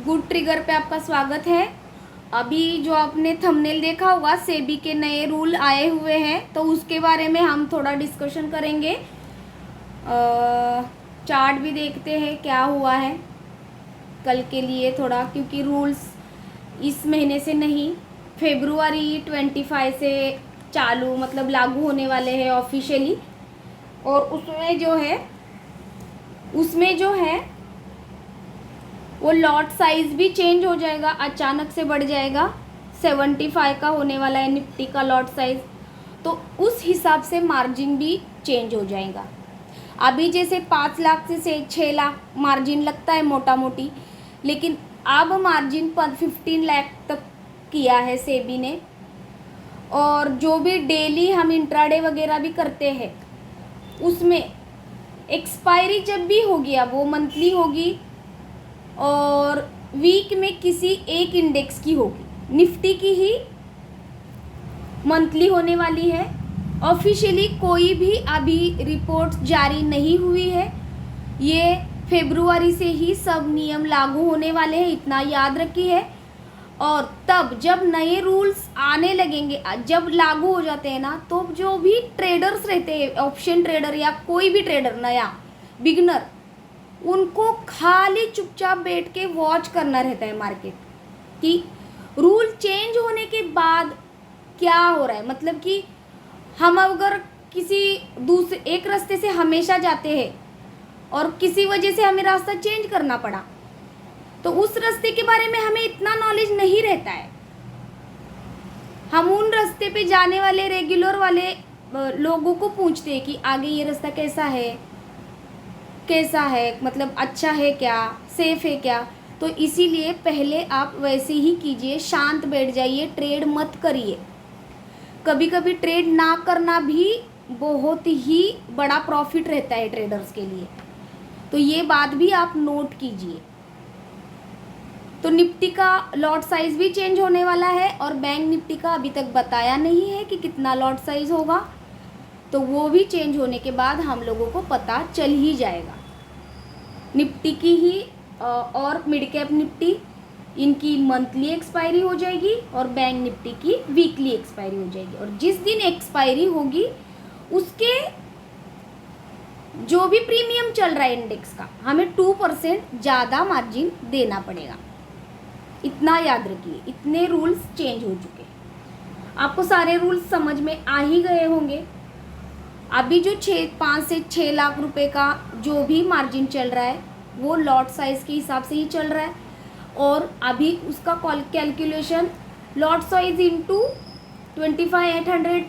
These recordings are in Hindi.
गुड ट्रिगर पे आपका स्वागत है। अभी जो आपने थंबनेल देखा होगा, सेबी के नए रूल आए हुए हैं, तो उसके बारे में हम थोड़ा डिस्कशन करेंगे। चार्ट भी देखते हैं क्या हुआ है कल के लिए थोड़ा, क्योंकि रूल्स इस महीने से नहीं, फेब्रुआरी 25 से चालू मतलब लागू होने वाले हैं ऑफिशियली। और उसमें जो है वो लॉट साइज भी चेंज हो जाएगा, अचानक से बढ़ जाएगा। 75 का होने वाला है निफ्टी का लॉट साइज, तो उस हिसाब से मार्जिन भी चेंज हो जाएगा। अभी जैसे 5 लाख से 6 लाख मार्जिन लगता है मोटा मोटी, लेकिन अब मार्जिन 15 लाख तक किया है सेबी ने। और जो भी डेली हम इंट्राडे वगैरह भी करते हैं, उसमें एक्सपायरी जब भी होगी, अब वो मंथली होगी और वीक में किसी एक इंडेक्स की होगी। निफ्टी की ही मंथली होने वाली है। ऑफिशियली कोई भी अभी रिपोर्ट जारी नहीं हुई है। ये फरवरी से ही सब नियम लागू होने वाले हैं, इतना याद रखिए। और तब जब नए रूल्स आने लगेंगे, जब लागू हो जाते हैं ना, तो जो भी ट्रेडर्स रहते हैं, ऑप्शन ट्रेडर या कोई भी ट्रेडर नया बिगनर, उनको खाली चुपचाप बैठ के वॉच करना रहता है मार्केट कि रूल चेंज होने के बाद क्या हो रहा है। मतलब कि हम अगर किसी दूसरे एक रास्ते से हमेशा जाते हैं और किसी वजह से हमें रास्ता चेंज करना पड़ा, तो उस रास्ते के बारे में हमें इतना नॉलेज नहीं रहता है। हम उन रास्ते पे जाने वाले रेगुलर वाले लोगों को पूछते हैं कि आगे ये रास्ता कैसा है, मतलब अच्छा है क्या, सेफ है क्या। तो इसीलिए पहले आप वैसे ही कीजिए, शांत बैठ जाइए, ट्रेड मत करिए। कभी कभी ट्रेड ना करना भी बहुत ही बड़ा प्रॉफिट रहता है ट्रेडर्स के लिए, तो ये बात भी आप नोट कीजिए। तो निफ्टी का लॉट साइज भी चेंज होने वाला है, और बैंक निफ्टी का अभी तक बताया नहीं है कि कितना लॉट साइज होगा, तो वो भी चेंज होने के बाद हम लोगों को पता चल ही जाएगा। निफ्टी की ही और मिड कैप निफ्टी, इनकी मंथली एक्सपायरी हो जाएगी, और बैंक निफ्टी की वीकली एक्सपायरी हो जाएगी। और जिस दिन एक्सपायरी होगी उसके जो भी प्रीमियम चल रहा है इंडेक्स का, हमें 2% ज़्यादा मार्जिन देना पड़ेगा। इतना याद रखिए, इतने रूल्स चेंज हो चुके हैं। आपको सारे रूल्स समझ में आ ही गए होंगे। अभी जो 5 से 6 लाख रुपए का जो भी मार्जिन चल रहा है, वो लॉट साइज के हिसाब से ही चल रहा है। और अभी उसका calculation lot size into 25,800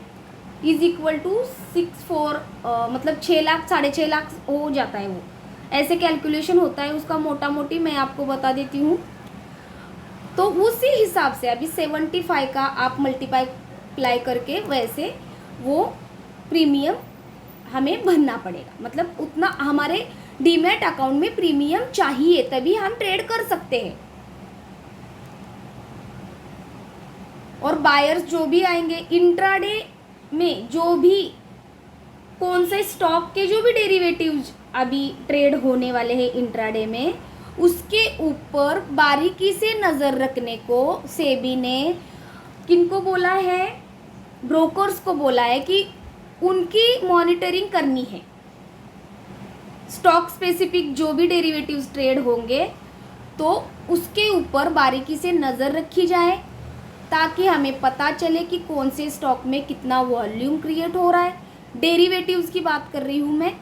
is equal to 64, मतलब 6 लाख 6.5 लाख हो जाता है। वो ऐसे कैलकुलेशन होता है उसका, मोटा मोटी मैं आपको बता देती हूँ। तो उसी हिसाब से अभी 75 का आप मल्टीप्लाई करके वैसे वो प्रीमियम हमें भरना पड़ेगा। मतलब उतना हमारे डीमैट अकाउंट में प्रीमियम चाहिए, तभी हम ट्रेड कर सकते हैं। और बायर्स जो भी आएंगे इंट्राडे में, जो भी कौन से स्टॉक के जो भी डेरिवेटिव्स अभी ट्रेड होने वाले हैं इंट्राडे में, उसके ऊपर बारीकी से नज़र रखने को सेबी ने किनको बोला है, ब्रोकर्स को बोला है कि उनकी मॉनिटरिंग करनी है। स्टॉक स्पेसिफिक जो भी डेरिवेटिव्स ट्रेड होंगे, तो उसके ऊपर बारीकी से नज़र रखी जाए, ताकि हमें पता चले कि कौन से स्टॉक में कितना वॉल्यूम क्रिएट हो रहा है। डेरिवेटिव्स की बात कर रही हूँ मैं।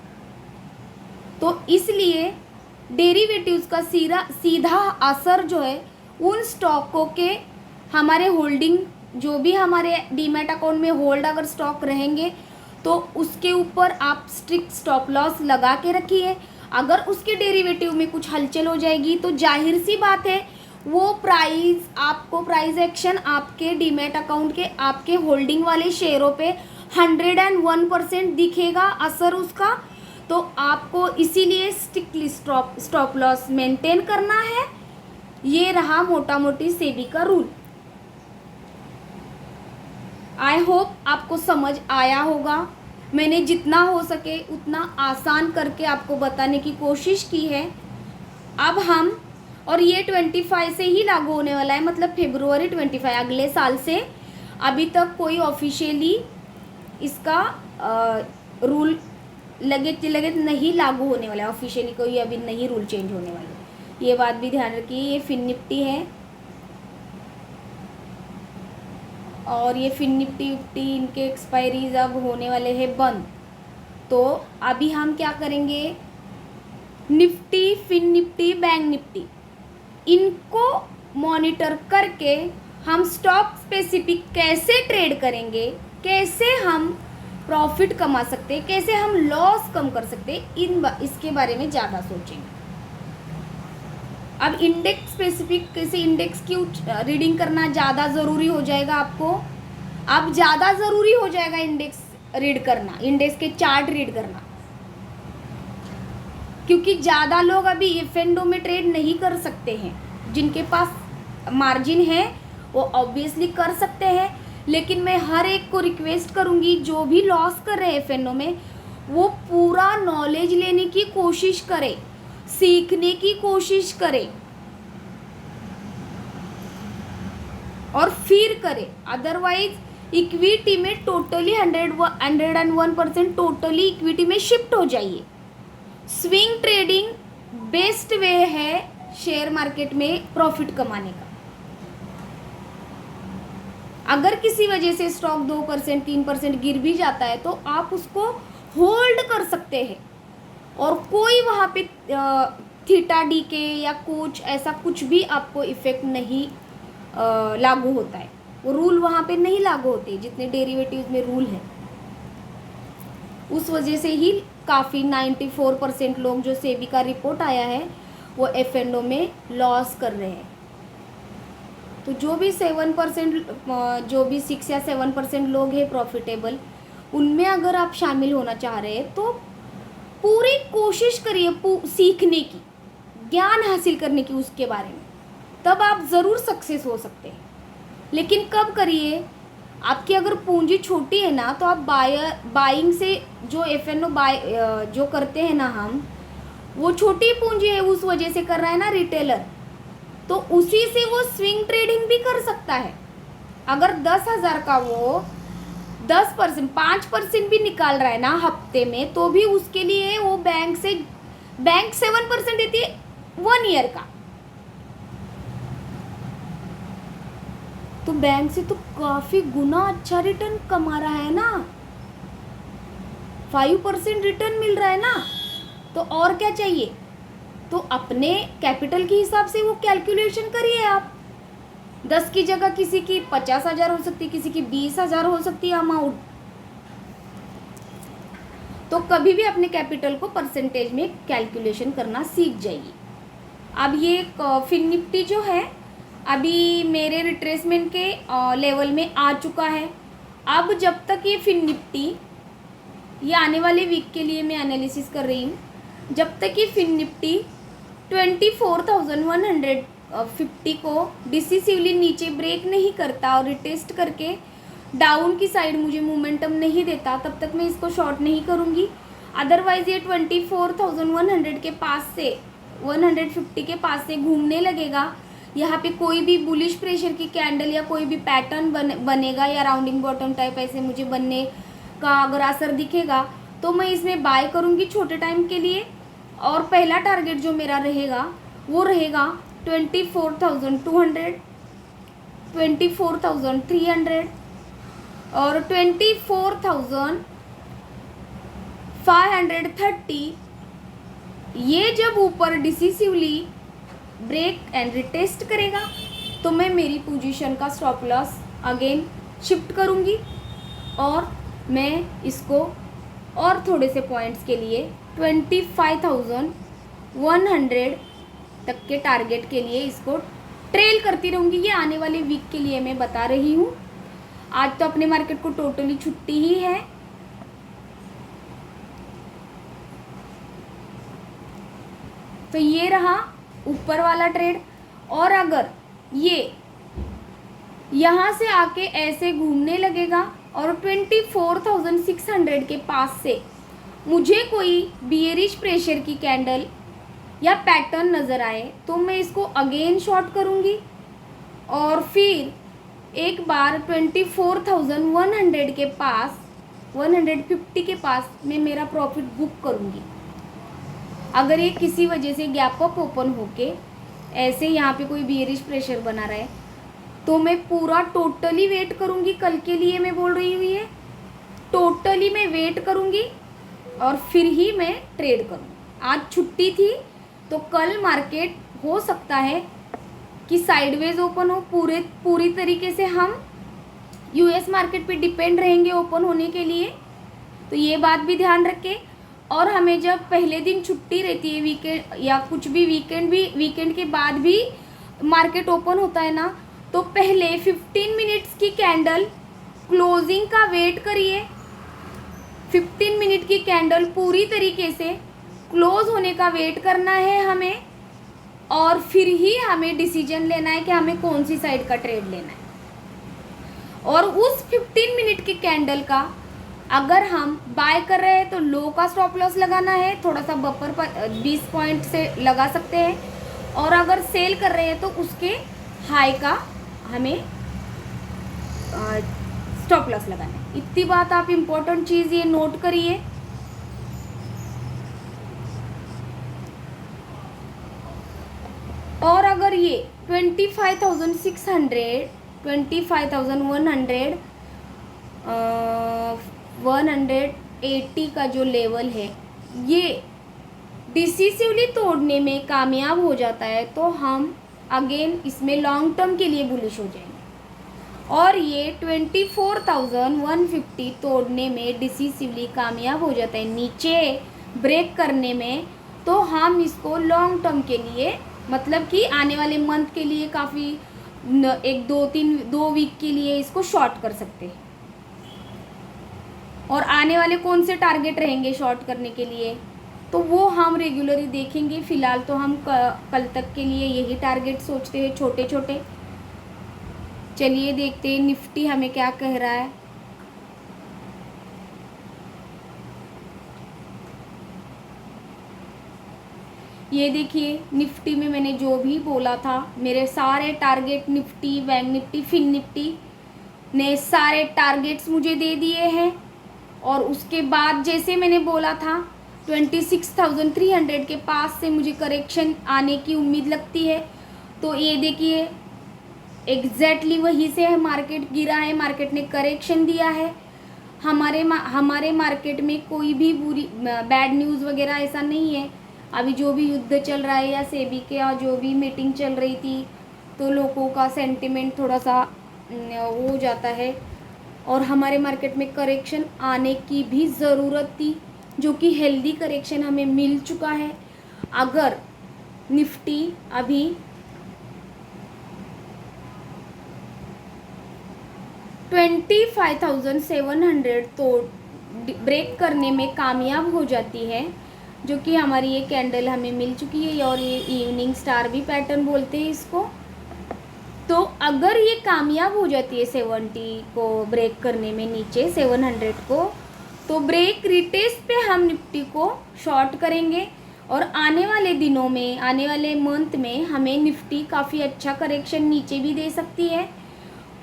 तो इसलिए डेरिवेटिव्स का सीधा असर जो है उन स्टॉकों के, हमारे होल्डिंग जो भी हमारे डीमैट अकाउंट में होल्ड अगर स्टॉक रहेंगे, तो उसके ऊपर आप स्ट्रिक्ट स्टॉप लॉस लगा के रखिए। अगर उसके डेरिवेटिव में कुछ हलचल हो जाएगी, तो जाहिर सी बात है वो प्राइस एक्शन आपके डीमैट अकाउंट के, आपके होल्डिंग वाले शेयरों पे 101% दिखेगा असर उसका। तो आपको इसीलिए स्ट्रिक्टली स्टॉप लॉस मेंटेन करना है। ये रहा मोटा मोटी सेबी का रूल। आई होप आपको समझ आया होगा। मैंने जितना हो सके उतना आसान करके आपको बताने की कोशिश की है। अब हम और ये 25 से ही लागू होने वाला है, मतलब February 25 अगले साल से। अभी तक कोई ऑफिशियली इसका रूल लगे नहीं लागू होने वाला है, ऑफिशियली कोई अभी नहीं रूल चेंज होने वाला है, ये बात भी ध्यान रखिए। ये फिन निफ्टी है और ये फिन निफ्टी इनके एक्सपायरीज अब होने वाले हैं बंद। तो अभी हम क्या करेंगे, Nifty, fin Nifty, bank Nifty, इनको मॉनिटर करके हम स्टॉक स्पेसिफिक कैसे ट्रेड करेंगे, कैसे हम प्रॉफिट कमा सकते हैं, कैसे हम लॉस कम कर सकते हैं, इसके बारे में ज़्यादा सोचेंगे। अब इंडेक्स स्पेसिफिक कैसे, इंडेक्स की रीडिंग करना ज़्यादा ज़रूरी हो जाएगा आपको। अब ज़्यादा ज़रूरी हो जाएगा इंडेक्स रीड करना, इंडेक्स के चार्ट रीड करना, क्योंकि ज़्यादा लोग अभी F&O में ट्रेड नहीं कर सकते हैं। जिनके पास मार्जिन है वो ऑब्वियसली कर सकते हैं, लेकिन मैं हर एक को रिक्वेस्ट करूँगी जो भी लॉस कर रहे हैं F&O में, वो पूरा नॉलेज लेने की कोशिश करें, सीखने की कोशिश करें और फिर करें। अदरवाइज इक्विटी में टोटली 101% टोटली इक्विटी में शिफ्ट हो जाइए। स्विंग ट्रेडिंग बेस्ट वे है शेयर मार्केट में प्रॉफिट कमाने का। अगर किसी वजह से स्टॉक 2% 3% गिर भी जाता है तो आप उसको होल्ड कर सकते हैं और कोई वहाँ पे थीटा डी के या कुछ ऐसा कुछ भी आपको इफेक्ट नहीं लागू होता है। वो रूल वहाँ पे नहीं लागू होते जितने डेरिवेटिव्स में रूल है। उस वजह से ही काफ़ी 94% लोग, जो सेबी का रिपोर्ट आया है, वो F&O में लॉस कर रहे हैं। तो जो भी 7%, जो भी 6 या 7% लोग हैं प्रॉफिटेबल, उनमें अगर आप शामिल होना चाह रहे हैं तो पूरी कोशिश करिए सीखने की, ज्ञान हासिल करने की उसके बारे में, तब आप ज़रूर सक्सेस हो सकते हैं। लेकिन कब करिए, आपकी अगर पूंजी छोटी है ना, तो आप बाइंग से जो F&O जो करते हैं ना हम, वो छोटी पूंजी है उस वजह से कर रहा है ना रिटेलर, तो उसी से वो स्विंग ट्रेडिंग भी कर सकता है। अगर 10,000 का वो 10% 5% भी निकाल रहा है ना हफ्ते में, तो भी उसके लिए वो बैंक 7% देती है 1 ईयर का, तो बैंक से तो काफ़ी गुना अच्छा रिटर्न कमा रहा है ना, 5% रिटर्न मिल रहा है ना, तो और क्या चाहिए। तो अपने कैपिटल के हिसाब से वो कैलकुलेशन करिए आप। 10 की जगह किसी की 50,000 हो सकती है, किसी की 20,000 हो सकती है अमाउंट। तो कभी भी अपने कैपिटल को परसेंटेज में कैलकुलेशन करना सीख जाइए। अब ये फिन निफ्टी जो है अभी मेरे रिट्रेसमेंट के लेवल में आ चुका है। अब जब तक ये फिन निफ्टी, ये आने वाले वीक के लिए मैं एनालिसिस कर रही हूँ, जब तक ये फिन निफ्टी 24,150 को डिसिसिवली नीचे ब्रेक नहीं करता और रिटेस्ट करके डाउन की साइड मुझे मोमेंटम नहीं देता, तब तक मैं इसको शॉर्ट नहीं करूँगी। अदरवाइज़ ये 24,100 के पास से 150 के पास से घूमने लगेगा। यहाँ पे कोई भी बुलिश प्रेशर की कैंडल या कोई भी पैटर्न बनेगा या राउंडिंग बॉटम टाइप ऐसे मुझे बनने का अगर असर दिखेगा, तो मैं इसमें बाय करूँगी छोटे टाइम के लिए। और पहला टारगेट जो मेरा रहेगा वो रहेगा 24,200, 24,300 और 24,530। ये जब ऊपर डिसिसिवली ब्रेक एंड रिटेस्ट करेगा तो मैं मेरी पोजीशन का स्टॉप लॉस अगेन शिफ्ट करूँगी और मैं इसको और थोड़े से पॉइंट्स के लिए 25,100 तक के टारगेट के लिए इसको ट्रेल करती रहूँगी। ये आने वाले वीक के लिए मैं बता रही हूँ। आज तो अपने मार्केट को टोटली छुट्टी ही है। तो ये रहा ऊपर वाला ट्रेड। और अगर ये यहाँ से आके ऐसे घूमने लगेगा और 24,600 के पास से मुझे कोई बियरिश प्रेशर की कैंडल या पैटर्न नज़र आए तो मैं इसको अगेन शॉर्ट करूँगी और फिर एक बार 24,100 के पास 150 के पास मैं मेरा प्रॉफिट बुक करूँगी। अगर ये किसी वजह से गैप अप ओपन होके ऐसे यहाँ पे कोई बियरिश प्रेशर बना रहा है तो मैं पूरा टोटली वेट करूँगी। कल के लिए मैं बोल रही हूँ, ये टोटली मैं वेट करूँगी और फिर ही मैं ट्रेड करूँ। आज छुट्टी थी तो कल मार्केट हो सकता है कि साइडवेज ओपन हो। पूरी तरीके से हम यूएस मार्केट पे डिपेंड रहेंगे ओपन होने के लिए, तो ये बात भी ध्यान रखें। और हमें जब पहले दिन छुट्टी रहती है वीकेंड या कुछ भी वीकेंड के बाद भी मार्केट ओपन होता है ना, तो पहले 15 मिनट्स की कैंडल क्लोजिंग का वेट करिए। 15 मिनट की कैंडल पूरी तरीके से क्लोज होने का वेट करना है हमें और फिर ही हमें डिसीजन लेना है कि हमें कौन सी साइड का ट्रेड लेना है। और उस 15 मिनट की कैंडल का अगर हम बाय कर रहे हैं तो लो का स्टॉप लॉस लगाना है, थोड़ा सा बफर पर 20 पॉइंट से लगा सकते हैं। और अगर सेल कर रहे हैं तो उसके हाई का हमें स्टॉप लॉस लगाना है। इतनी बात आप इम्पोर्टेंट चीज़ ये नोट करिए। और अगर ये 25,600 25,100 180 का जो लेवल है ये डिसिसिवली तोड़ने में कामयाब हो जाता है तो हम अगेन इसमें लॉन्ग टर्म के लिए बुलिश हो जाएंगे। और ये 24,150 तोड़ने में डिसिसिवली कामयाब हो जाता है नीचे ब्रेक करने में, तो हम इसको लॉन्ग टर्म के लिए मतलब कि आने वाले मंथ के लिए काफ़ी 2 वीक के लिए इसको शॉर्ट कर सकते हैं। और आने वाले कौन से टारगेट रहेंगे शॉर्ट करने के लिए तो वो हम रेगुलरली देखेंगे। फ़िलहाल तो हम कल तक के लिए यही टारगेट सोचते हैं छोटे छोटे। चलिए देखते हैं निफ्टी हमें क्या कह रहा है। ये देखिए निफ्टी में मैंने जो भी बोला था, मेरे सारे target Nifty, bank Nifty, fin Nifty ने सारे टारगेट्स मुझे दे दिए हैं। और उसके बाद जैसे मैंने बोला था 26,300 के पास से मुझे करेक्शन आने की उम्मीद लगती है। तो ये देखिए एग्जैक्टली वहीं से है मार्केट गिरा है, मार्केट ने करेक्शन दिया है। हमारे मार्केट में कोई भी बुरी बैड न्यूज़ वगैरह ऐसा नहीं है। अभी जो भी युद्ध चल रहा है या सेबी के या जो भी मीटिंग चल रही थी तो लोगों का सेंटिमेंट थोड़ा सा वो हो जाता है और हमारे मार्केट में करेक्शन आने की भी ज़रूरत थी, जो कि हेल्दी करेक्शन हमें मिल चुका है। अगर निफ्टी अभी 25,700 तो ब्रेक करने में कामयाब हो जाती है, जो कि हमारी ये कैंडल हमें मिल चुकी है और ये इवनिंग स्टार भी पैटर्न बोलते हैं इसको। तो अगर ये कामयाब हो जाती है 70 को ब्रेक करने में नीचे 700 को, तो ब्रेक रिटेस्ट पे हम निफ्टी को शॉर्ट करेंगे। और आने वाले दिनों में, आने वाले मंथ में हमें निफ्टी काफ़ी अच्छा करेक्शन नीचे भी दे सकती है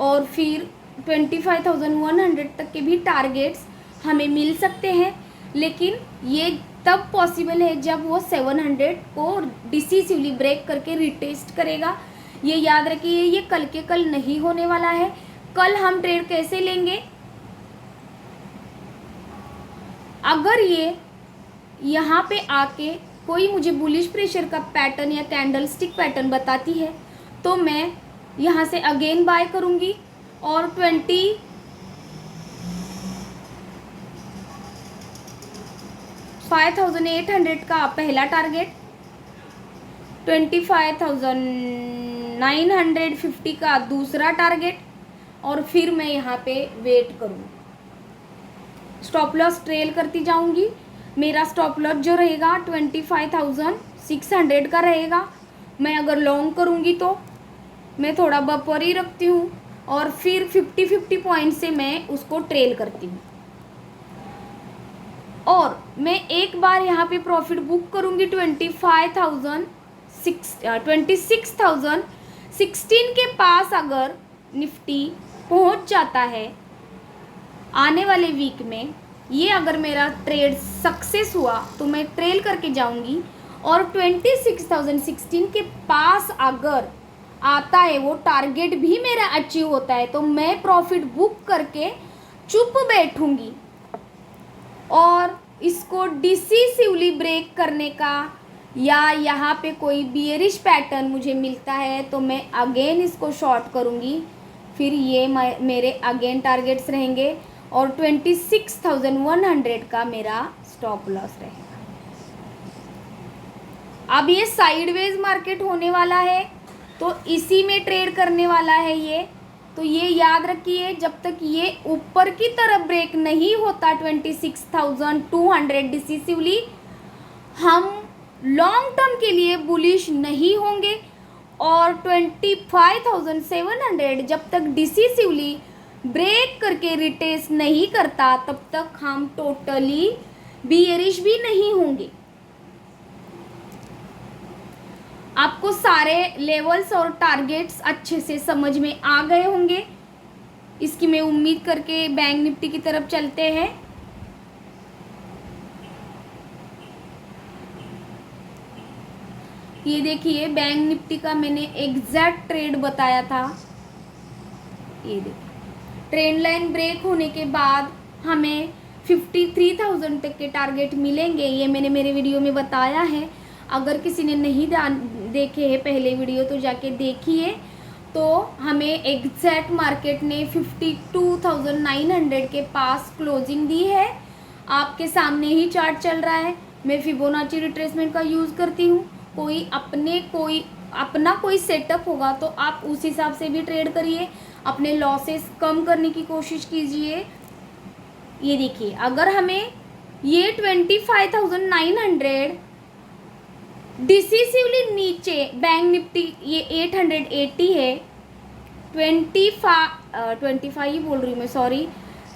और फिर 25,100 तक के भी टारगेट्स हमें मिल सकते हैं। लेकिन ये तब पॉसिबल है जब वो 700 को डिसिसिवली ब्रेक करके रिटेस्ट करेगा। ये याद रखिए, ये कल के कल नहीं होने वाला है। कल हम ट्रेड कैसे लेंगे? अगर ये यहाँ पे आके कोई मुझे बुलिश प्रेशर का पैटर्न या कैंडल स्टिक पैटर्न बताती है तो मैं यहाँ से अगेन बाय करूँगी और 25,800 का पहला टारगेट, 25,950 का दूसरा टारगेट और फिर मैं यहाँ पे वेट करूँ। स्टॉप लॉस ट्रेल करती जाऊँगी। मेरा स्टॉप लॉस जो रहेगा 25,600 का रहेगा। मैं अगर लॉन्ग करूँगी तो मैं थोड़ा बफर ही रखती हूँ और फिर 50-50 पॉइंट से मैं उसको ट्रेल करती हूँ। और मैं एक बार यहाँ पे प्रॉफिट बुक करूँगी 26,016 के पास अगर निफ्टी पहुँच जाता है आने वाले वीक में, ये अगर मेरा ट्रेड सक्सेस हुआ तो मैं ट्रेल करके जाऊंगी, और 26,016 के पास अगर आता है, वो टारगेट भी मेरा अचीव होता है, तो मैं प्रॉफिट बुक करके चुप बैठूंगी। और इसको डिसिसिवली ब्रेक करने का या यहाँ पे कोई बियरिश पैटर्न मुझे मिलता है तो मैं अगेन इसको शॉर्ट करूँगी, फिर ये मेरे अगेन टारगेट्स रहेंगे और 26,100 का मेरा स्टॉप लॉस रहेगा। अब ये साइडवेज मार्केट होने वाला है तो इसी में ट्रेड करने वाला है ये, तो ये याद रखिए, जब तक ये ऊपर की तरफ ब्रेक नहीं होता 26,200 डिसिसिवली, हम लॉन्ग टर्म के लिए बुलिश नहीं होंगे। और 25,700 जब तक डिसिसिवली ब्रेक करके रिटेस्ट नहीं करता तब तक हम टोटली बियरिश भी नहीं होंगे। आपको सारे लेवल्स और टारगेट्स अच्छे से समझ में आ गए होंगे, इसकी मैं उम्मीद करके बैंक निफ्टी की तरफ चलते हैं। ये देखिए बैंक निफ्टी का मैंने एग्जैक्ट ट्रेड बताया था। ये देखिए ट्रेंड लाइन ब्रेक होने के बाद हमें 53,000 तक के टारगेट मिलेंगे, ये मैंने मेरे वीडियो में बताया है। अगर किसी ने नहीं देखे हैं पहले वीडियो तो जाके देखिए। तो हमें एग्जैक्ट मार्केट ने 52,900 के पास क्लोजिंग दी है। आपके सामने ही चार्ट चल रहा है। मैं फिबोनाची रिट्रेसमेंट का यूज़ करती हूँ। अपना कोई सेटअप होगा तो आप उस हिसाब से भी ट्रेड करिए, अपने लॉसेस कम करने की कोशिश कीजिए। ये देखिए अगर हमें ये 25,900 डिसिसिवली नीचे, बैंक निफ्टी ये 880 है, 25 ही बोल रही हूँ मैं, सॉरी,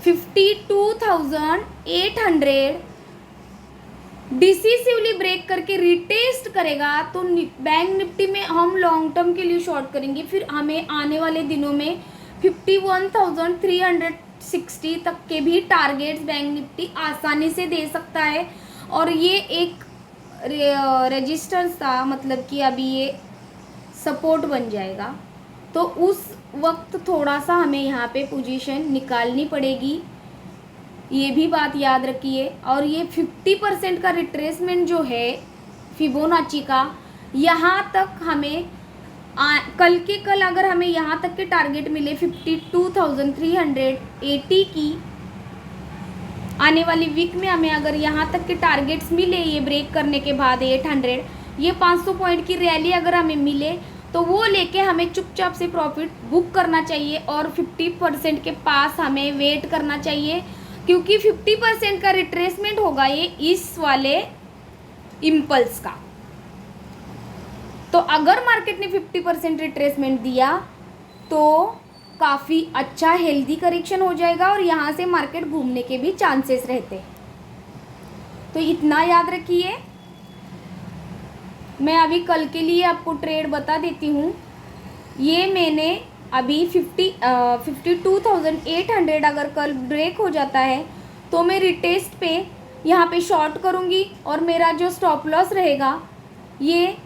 52,800 डिसिसिवली ब्रेक करके रिटेस्ट करेगा तो बैंक निफ्टी में हम लॉन्ग टर्म के लिए शॉर्ट करेंगे। फिर हमें आने वाले दिनों में 51,360 तक के भी टारगेट्स बैंक निफ्टी आसानी से दे सकता है। और ये एक रेजिस्टेंस था, मतलब कि अभी ये सपोर्ट बन जाएगा, तो उस वक्त थोड़ा सा हमें यहाँ पे पोजीशन निकालनी पड़ेगी, ये भी बात याद रखिए। और ये 50% का रिट्रेसमेंट जो है फिबोनाची का, यहाँ तक हमें कल अगर हमें यहाँ तक के टारगेट मिले 52,380 की, आने वाली वीक में हमें अगर यहाँ तक के टारगेट्स मिले ये ब्रेक करने के बाद 800, ये 500 पॉइंट की रैली अगर हमें मिले तो वो लेके हमें चुपचाप से प्रॉफिट बुक करना चाहिए और 50% के पास हमें वेट करना चाहिए, क्योंकि 50% का रिट्रेसमेंट होगा ये इस वाले इम्पल्स का। तो अगर मार्केट ने 50% रिट्रेसमेंट दिया तो काफ़ी अच्छा हेल्दी करेक्शन हो जाएगा और यहाँ से मार्केट घूमने के भी चांसेस रहते हैं। तो इतना याद रखिए। मैं अभी कल के लिए आपको ट्रेड बता देती हूँ। ये मैंने अभी 52,800 अगर कल ब्रेक हो जाता है तो मैं रिटेस्ट पे यहाँ पे शॉर्ट करूँगी और मेरा जो स्टॉप लॉस रहेगा ये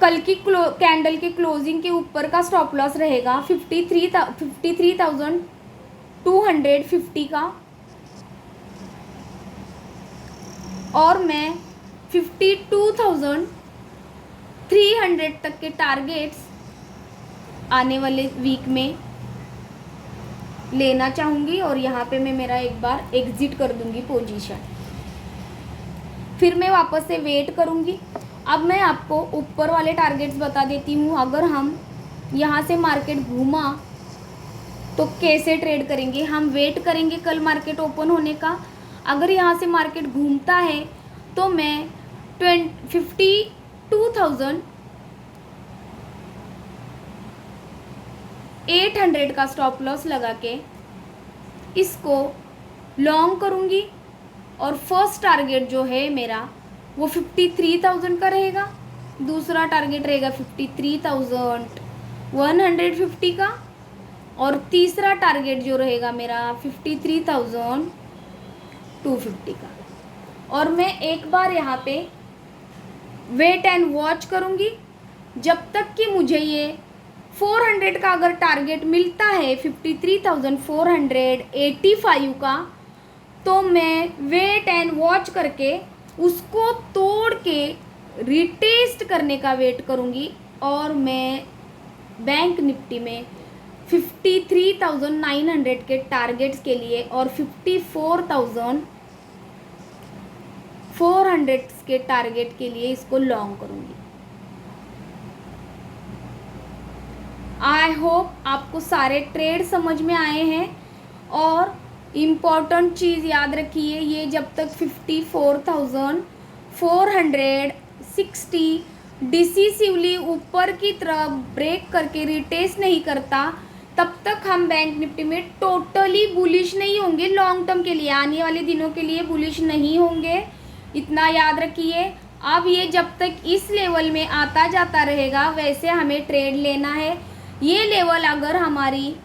कल की कैंडल के क्लोजिंग के ऊपर का स्टॉप लॉस रहेगा 53,250 का, और मैं 52,300 तक के टारगेट्स आने वाले वीक में लेना चाहूँगी और यहाँ पे मैं मेरा एक बार एग्जिट कर दूँगी पोजीशन, फिर मैं वापस से वेट करूँगी। अब मैं आपको ऊपर वाले टारगेट्स बता देती हूँ। अगर हम यहाँ से मार्केट घूमा तो कैसे ट्रेड करेंगे। हम वेट करेंगे कल मार्केट ओपन होने का। अगर यहाँ से मार्केट घूमता है तो मैं 52,800 का स्टॉप लॉस लगा के इसको लॉन्ग करूँगी और फर्स्ट टारगेट जो है मेरा वो 53,000 का रहेगा, दूसरा टारगेट रहेगा 53,150 का, और तीसरा टारगेट जो रहेगा मेरा 53,250 का। और मैं एक बार यहाँ पे वेट एंड वॉच करूँगी जब तक कि मुझे ये 400 का अगर टारगेट मिलता है 53,485 का, तो मैं वेट एंड वॉच करके उसको तोड़ के रिटेस्ट करने का वेट करूँगी और मैं बैंक निफ्टी में 53,900 के टारगेट्स के लिए और 54,400 के टारगेट के लिए इसको लॉन्ग करूँगी। आई होप आपको सारे ट्रेड समझ में आए हैं। और इम्पॉर्टेंट चीज़ याद रखिए, ये जब तक 54,460 डिसिसिवली ऊपर की तरफ ब्रेक करके रिटेस्ट नहीं करता, तब तक हम बैंक निफ्टी में टोटली बुलिश नहीं होंगे। लॉन्ग टर्म के लिए, आने वाले दिनों के लिए बुलिश नहीं होंगे, इतना याद रखिए। अब ये जब तक इस लेवल में आता जाता रहेगा वैसे हमें ट्रेड लेना है। ये लेवल अगर हमारी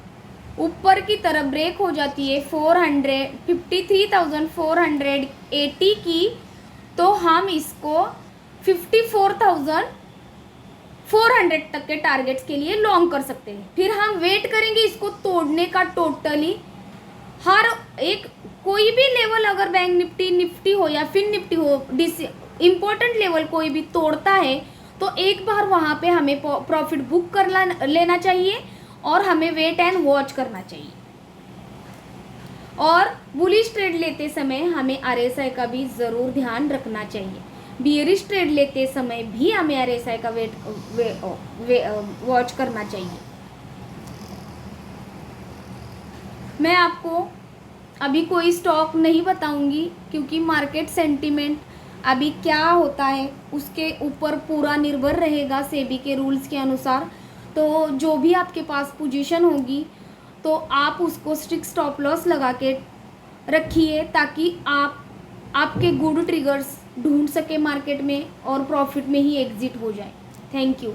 ऊपर की तरफ ब्रेक हो जाती है 53,480 की, तो हम इसको 54,400 तक के टारगेट्स के लिए लॉन्ग कर सकते हैं। फिर हम वेट करेंगे इसको तोड़ने का। टोटली हर एक कोई भी लेवल अगर बैंक निफ्टी हो या फिर निफ्टी हो, इम्पोर्टेंट लेवल कोई भी तोड़ता है तो एक बार वहाँ पे हमें प्रॉफिट बुक कर लेना चाहिए और हमें वेट एंड वॉच करना चाहिए। और बुलिश ट्रेड लेते समय हमें RSI का भी ज़रूर ध्यान रखना चाहिए। बियरिश ट्रेड लेते समय भी हमें RSI का वॉच करना चाहिए। मैं आपको अभी कोई स्टॉक नहीं बताऊंगी क्योंकि मार्केट सेंटीमेंट अभी क्या होता है उसके ऊपर पूरा निर्भर रहेगा सेबी के रूल्स के अनुसार। तो जो भी आपके पास पोजीशन होगी तो आप उसको स्ट्रिक्ट स्टॉप लॉस लगा के रखिए ताकि आप आपके गुड ट्रिगर्स ढूंढ सके मार्केट में और प्रॉफिट में ही एग्जिट हो जाए। Thank you.